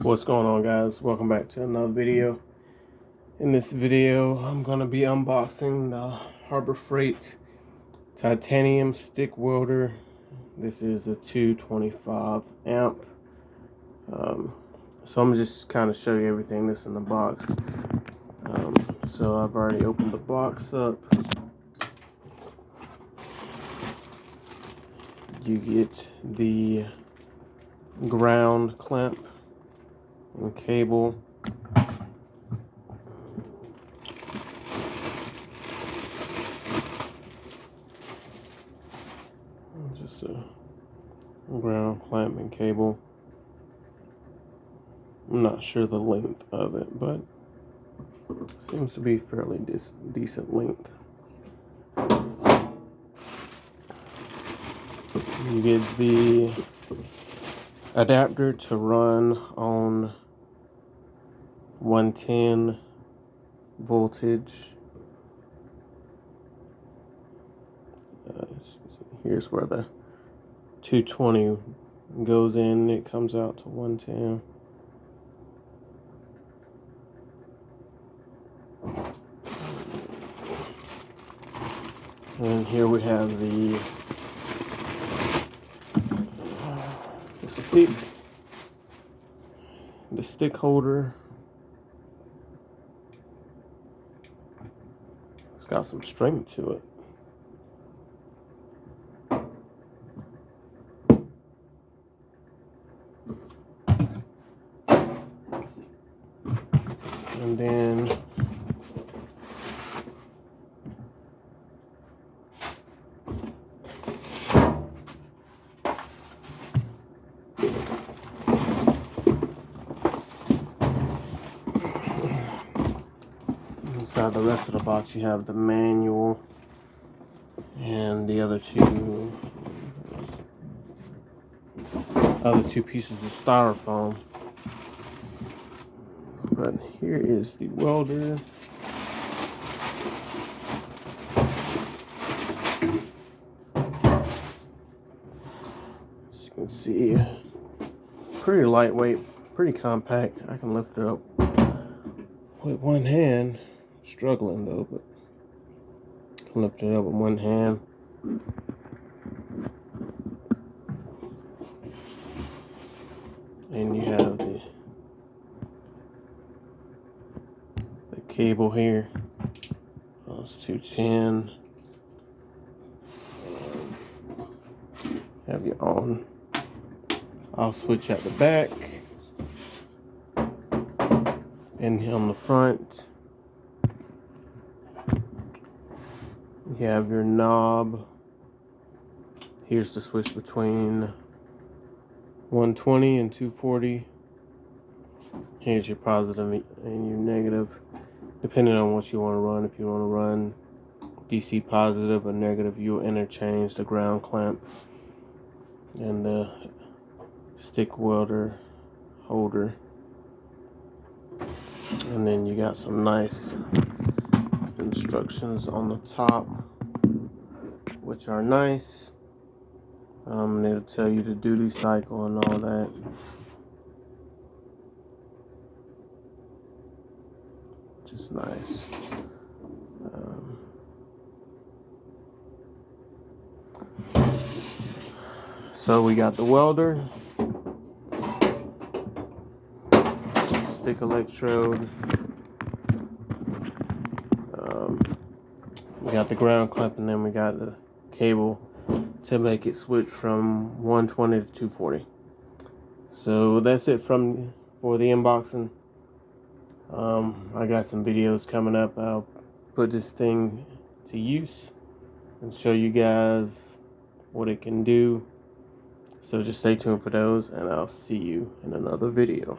What's going on, guys? Welcome back to another video. In this video I'm going to be unboxing the Harbor Freight titanium stick welder. This is a 225 amp. So I'm just kind of show you everything that's in the box. So I've already opened the box up. You get the ground clamp and cable. Just a ground clamp and cable. I'm not sure the length of it, but seems to be fairly decent length. You get the adapter to run on 110 voltage. Here's where the 220 goes in. It comes out to 110. And here we have the stick holder. It's got some strength to it. And then inside the rest of the box you have the manual and the other two pieces of styrofoam. But here is the welder. As you can see, pretty lightweight, pretty compact. I can lift it up with one hand. Struggling though, but I can lift it up with one hand. And you have the cable here. It's 210. Have your own off switch at the back, and on the front you have your knob. Here's the switch between 120 and 240. Here's your positive and your negative, depending on what you want to run. If you want to run DC positive or negative, you'll interchange the ground clamp and the stick welder holder. And then you got some nice instructions on the top, which are nice. And it'll tell you the duty cycle and all that. Just nice. So we got the welder, stick electrode, we got the ground clamp, and then we got the cable to make it switch from 120 to 240. So that's it for the unboxing. I got some videos coming up. I'll put this thing to use and show you guys what it can do. So just stay tuned for those, and I'll see you in another video.